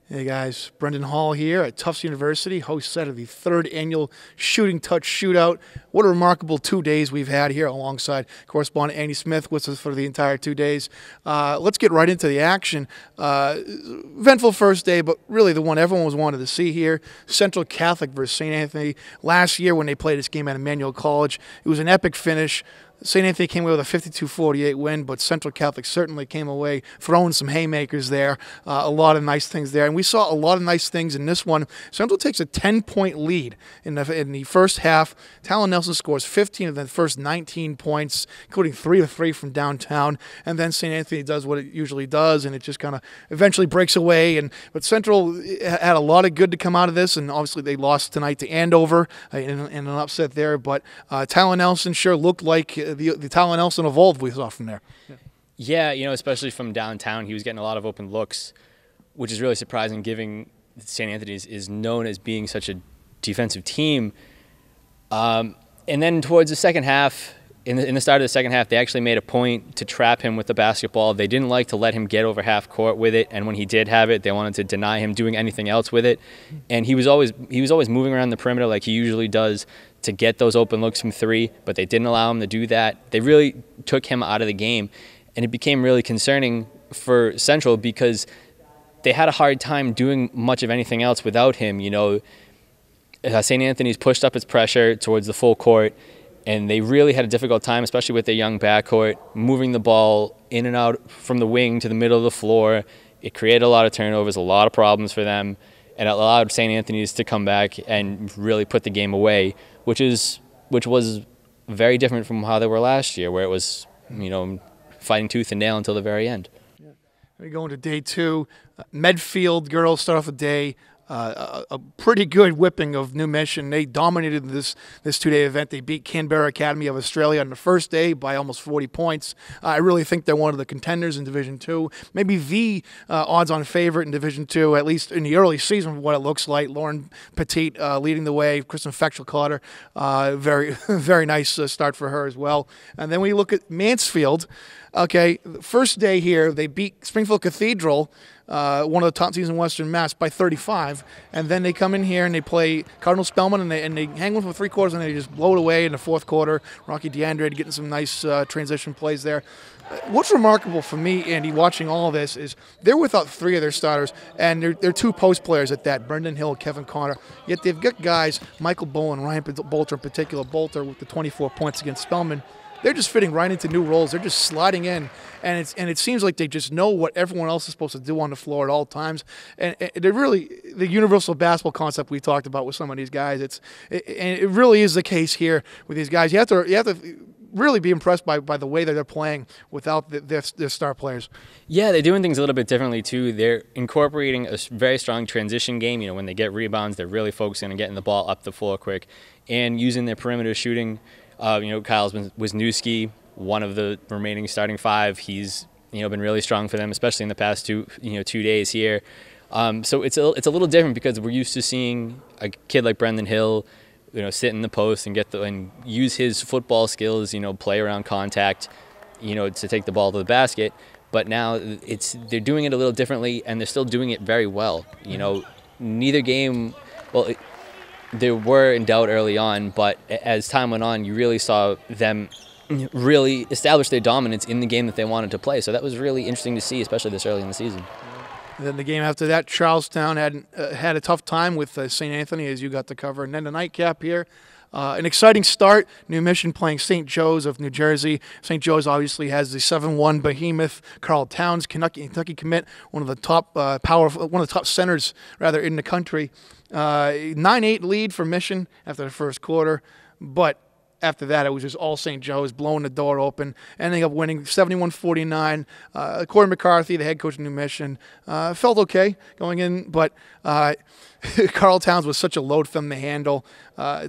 Hey guys, Brendan Hall here at Tufts University, host set of the third annual Shooting Touch Shootout. What a remarkable 2 days we've had here alongside correspondent Andy Smith with us for the entire 2 days. Let's get right into the action. Eventful first day, but really the one everyone was wanted to see here. Central Catholic versus St. Anthony. Last year when they played this game at Emmanuel College, it was an epic finish. St. Anthony came away with a 52-48 win, but Central Catholic certainly came away throwing some haymakers there. A lot of nice things there. And we saw a lot of nice things in this one. Central takes a 10-point lead in the first half. Talon Nelson scores 15 of the first 19 points, including 3 of 3 from downtown. And then St. Anthony does what it usually does, and it just kind of eventually breaks away. But Central had a lot of good to come out of this, and obviously they lost tonight to Andover in an upset there. But Talon Nelson sure looked like the Talon Nelson evolved we saw from there. Yeah, especially from downtown, he was getting a lot of open looks, which is really surprising given St. Anthony's is known as being such a defensive team. And then towards the second half, in the start of the second half, they actually made a point to trap him with the basketball. They didn't like to let him get over half court with it, and when he did have it, they wanted to deny him doing anything else with it. And he was always moving around the perimeter like he usually does to get those open looks from three, but they didn't allow him to do that. They really took him out of the game, and it became really concerning for Central because they had a hard time doing much of anything else without him. St. Anthony's pushed up its pressure towards the full court, and they really had a difficult time, especially with their young backcourt, moving the ball in and out from the wing to the middle of the floor. It created a lot of turnovers, a lot of problems for them, and it allowed St. Anthony's to come back and really put the game away, which was very different from how they were last year, where it was, fighting tooth and nail until the very end. Yeah. We go into day two. Medfield girls start off the day. A pretty good whipping of New Mission. They dominated this 2-day event. They beat Canberra Academy of Australia on the first day by almost 40 points. I really think they're one of the contenders in Division II. Maybe the odds-on favorite in Division II, at least in the early season, from what it looks like. Lauren Petit leading the way. Kristen Fechtel-Cotter, very, very nice start for her as well. And then we look at Mansfield. Okay, first day here, they beat Springfield Cathedral, one of the top teams in Western Mass, by 35, and then they come in here and they play Cardinal Spellman, and they hang one for 3 quarters, and they just blow it away in the fourth quarter. Rocky DeAndre getting some nice transition plays there. What's remarkable for me, Andy, watching all of this is they're without 3 of their starters, and they're 2 post players at that, Brendan Hill, Kevin Connor, yet they've got guys, Michael Bowen, Ryan Bolter in particular, Bolter with the 24 points against Spellman. They're just fitting right into new roles. They're just sliding in, and it seems like they just know what everyone else is supposed to do on the floor at all times. And they're really the universal basketball concept we talked about with some of these guys. It really is the case here with these guys. You have to really be impressed by the way that they're playing without their star players. Yeah, they're doing things a little bit differently too. They're incorporating a very strong transition game. When they get rebounds, they're really focusing on getting the ball up the floor quick and using their perimeter shooting. Kyle Wisniewski, one of the remaining starting 5, he's been really strong for them, especially in the past 2 days here. So it's a little different because we're used to seeing a kid like Brendan Hill, sit in the post and use his football skills, play around contact, to take the ball to the basket. But now they're doing it a little differently, and they're still doing it very well. Neither game, they were in doubt early on, but as time went on, you really saw them really establish their dominance in the game that they wanted to play. So that was really interesting to see, especially this early in the season. And then the game after that, Charlestown had a tough time with St. Anthony, as you got to cover. And then the nightcap here, an exciting start. New Mission playing St. Joe's of New Jersey. St. Joe's obviously has the 7-1 behemoth Carl Towns, Kentucky commit, one of the top centers rather in the country. 9-8 lead for Mission after the first quarter, but after that, it was just all St. Joe's blowing the door open, ending up winning 71-49. Corey McCarthy, the head coach of New Mission, felt okay going in, but Carl Towns was such a load for them to handle.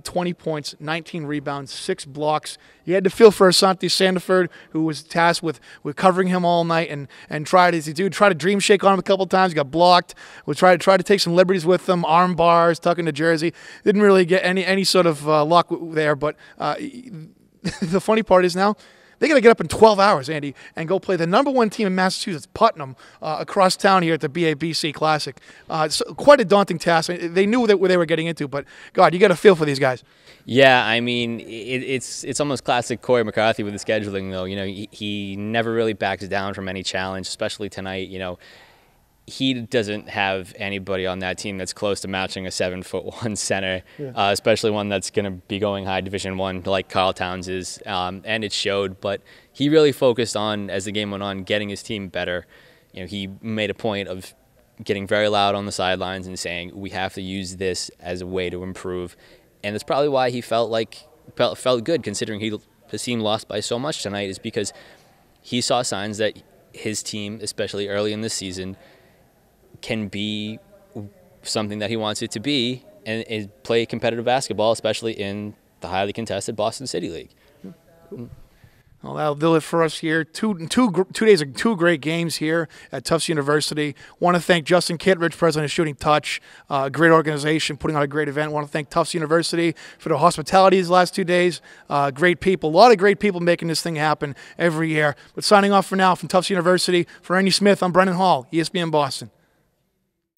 20 points, 19 rebounds, 6 blocks. You had to feel for Asante Sandiford, who was tasked with covering him all night and tried to dream shake on him a couple times, got blocked. We tried to take some liberties with him, arm bars, tucking to Jersey. Didn't really get any sort of luck there, but the funny part is now They got to get up in 12 hours, Andy, and go play the #1 team in Massachusetts, Putnam, across town here at the BABC Classic. It's quite a daunting task. They knew what they were getting into, but, God, you got to feel for these guys. Yeah, I mean, it's almost classic Corey McCarthy with the scheduling, though. He never really backs down from any challenge, especially tonight. He doesn't have anybody on that team that's close to matching a 7'1" center, especially one that's going to be going high Division I like Carl Towns is, and it showed. But he really focused on, as the game went on, getting his team better. He made a point of getting very loud on the sidelines and saying we have to use this as a way to improve, and that's probably why he felt good, considering his team lost by so much tonight, is because he saw signs that his team, especially early in the season, can be something that he wants it to be and play competitive basketball, especially in the highly contested Boston City League. Well, that'll do it for us here. 2 days of 2 great games here at Tufts University. Want to thank Justin Kittredge, president of Shooting Touch, great organization, putting on a great event. Want to thank Tufts University for the hospitality these last 2 days. Great people, a lot of great people making this thing happen every year. But signing off for now from Tufts University, for Ernie Smith, I'm Brennan Hall, ESPN Boston.